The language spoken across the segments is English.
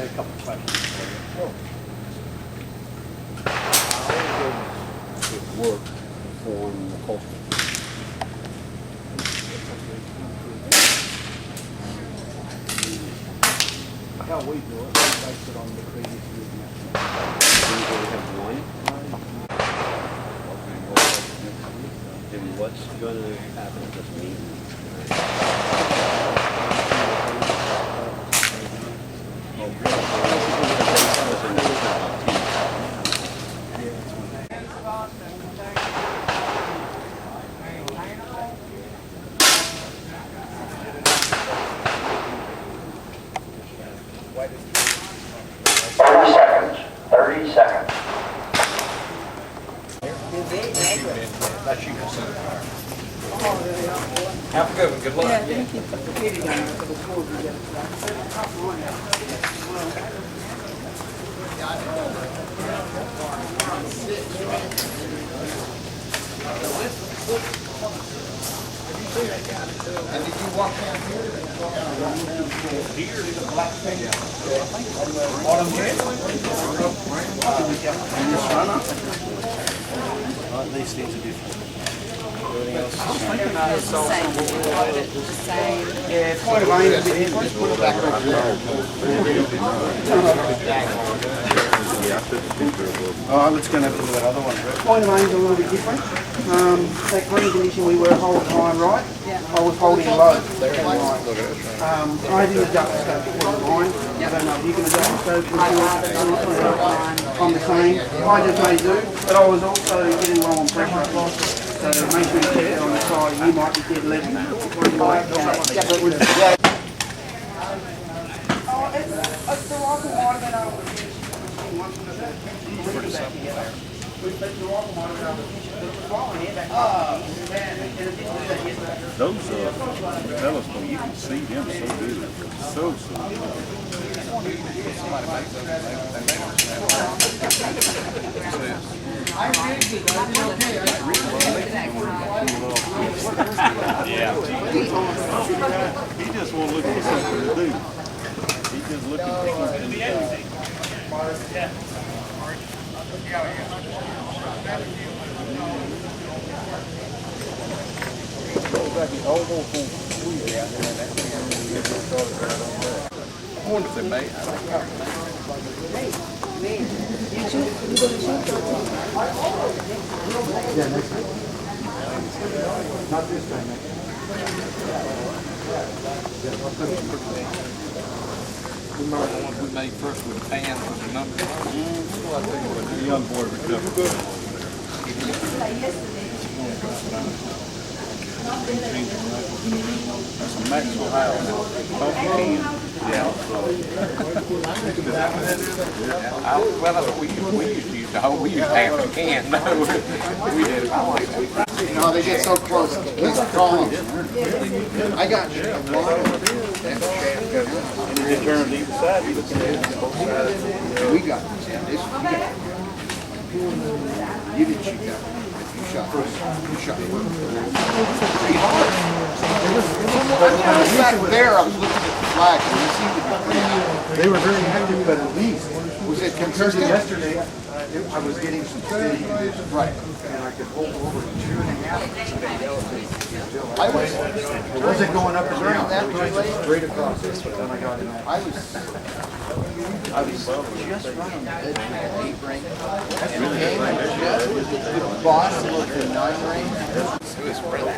a couple of questions for you. How does it work on the coastal? How we do it, we base it on the previous year's national. We only have one. And what's going to happen at this meeting? Have a good one. Good luck. Yeah, thank you. And did you walk down here? Here is a black thing. Bottom here? These things are different. Yeah, Point of aim is a bit different. Put it back over there. Oh, it's going to have to do that other one. Point of aim is a little bit different. That green condition we were whole time right. I was holding low. I didn't adjust the scope for mine. I don't know if you can adjust the scope for yours. I'm the same. I just may do, but I was also getting low on pressure. So make sure you keep it on the side. You might be dead level. It's the rock and water that I was Those fellas, you can see them so good, so yeah. He just won't look for something to do. He just looking for something to do. I wonder if they may. Not this time, man. Remember the ones we made first with the pans with the numbers? The young boy recovered. That's a Maxwell House. Yeah. Well, that's what we used to use the whole. We used half a can. No, we did it. I like that. You know, they get so close, kids call them. I got you. And if you turn to either side, you look at both sides. We got this. You didn't shoot that. You shot first. You shot first. Pretty hard. But when I sat there, I was looking at the flag, and it seemed to be pretty hard. They were very active, but at least Was it compared to consistent? yesterday, I was getting some steady conditions. Right. And I could hold over 2.5. I was, It wasn't going up and down. that It was delay? just straight across. That's what then I got in that. I was just right on the edge of the 8 ring. And came just with the boss of the 9 ring. It was really,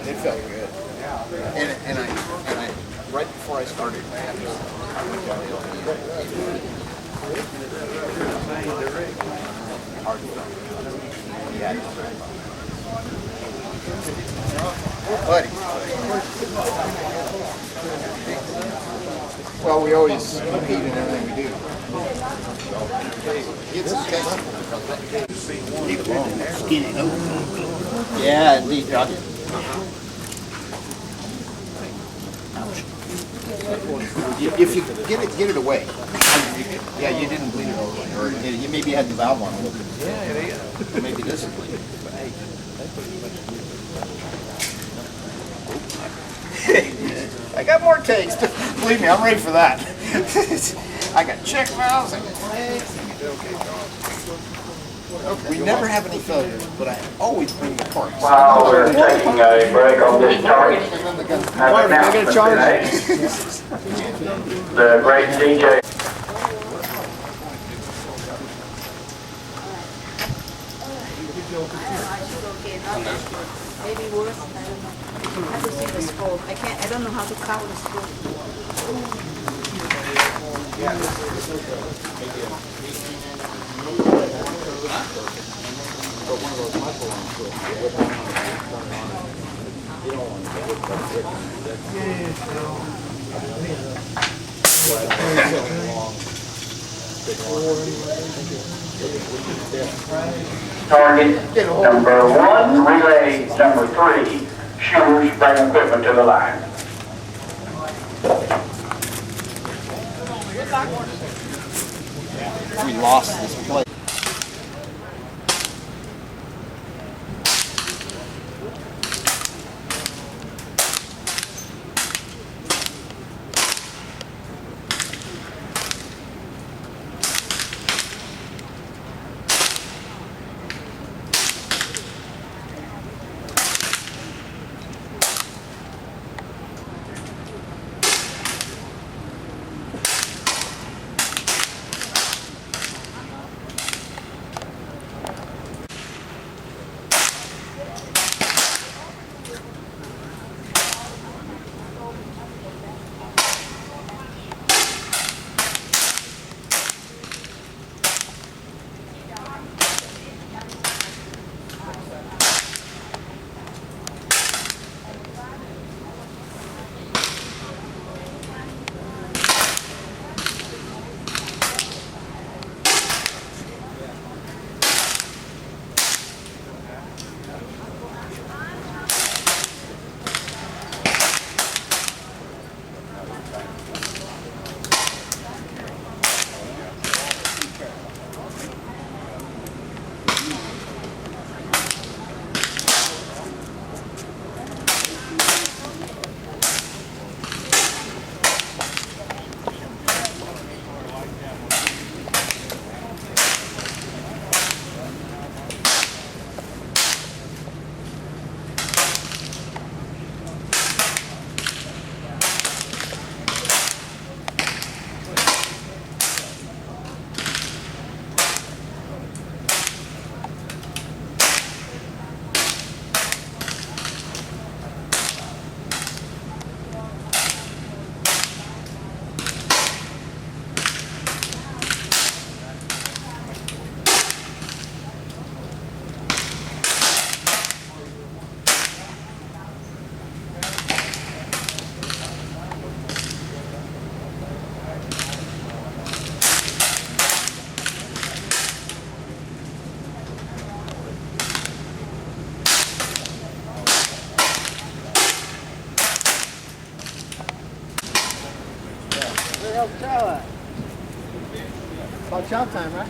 it felt good. And I, right before I started, I went down the hard stuff. Yeah. Buddy. Well, we always compete in everything we do. Get some Skinny. Yeah, indeed, Doc. If you get it away. Yeah, you didn't bleed it all the way, or you maybe had the valve on a little bit. Yeah, maybe this is bleeding. I got more takes. Believe me, I'm ready for that. I got check valves and we never have any failures, but I always bring the parts. While we're taking a break on this target, have an announcement today. The great DJ. Maybe worse, I don't know. I have to see the scope. I don't know how to count the scope. Target number 1, relay number 3, shooters bring equipment to the line. We lost this play. About chow time, right?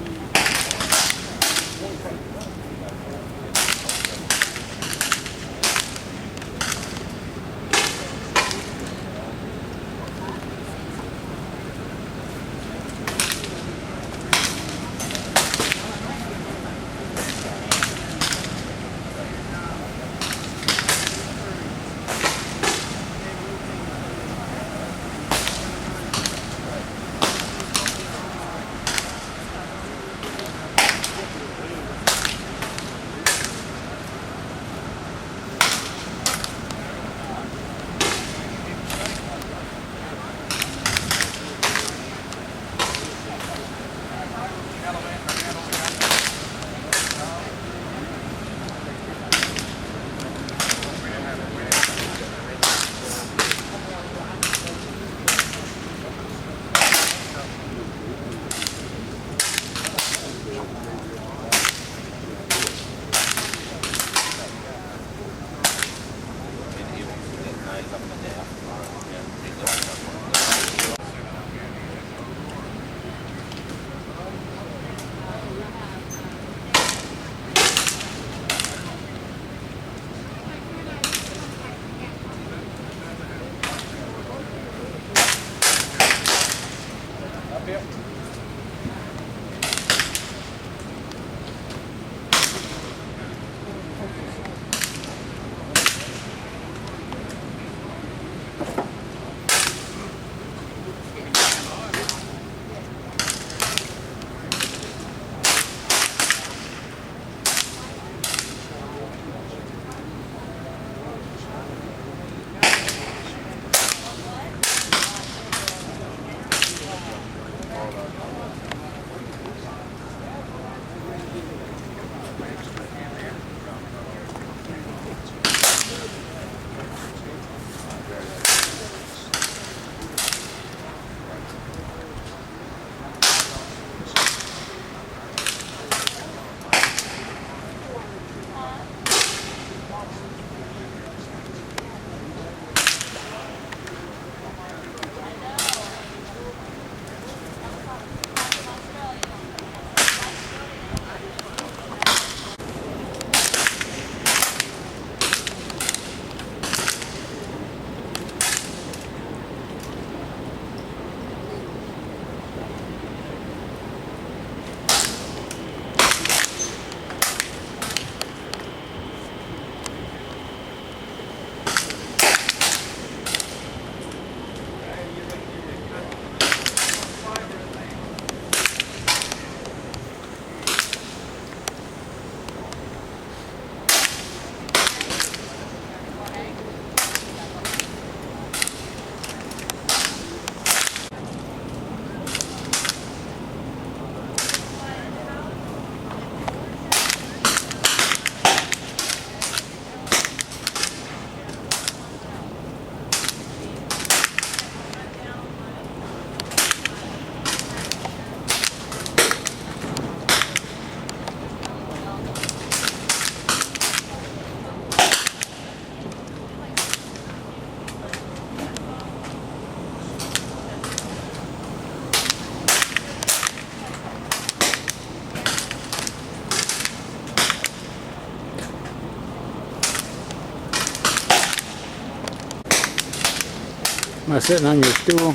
Am I sitting on your stool?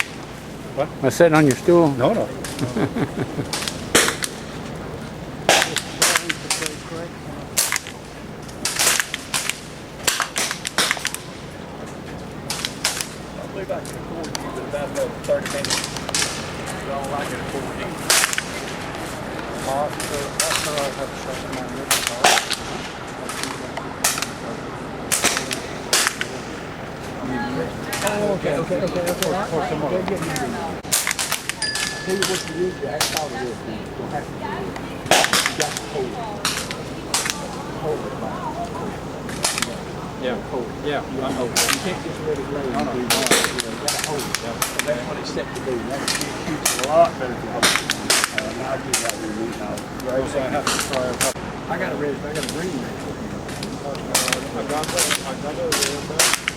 What? Am I sitting on your stool? No, no. I believe I can afford you, but about another 30 minutes. I don't like it at 14. That's all I have to shut my Okay. For tomorrow. Tell you what you do, that's all it is. You don't have to do it. You got to hold it. Hold it, man. Yeah, yeah, I hold it. You can't just let it lay and do one. You gotta hold it. That's what it's set to do. That's A lot better than hold it. Now I do that with me now. Right, so I have to try a couple. I got a green one. I got it.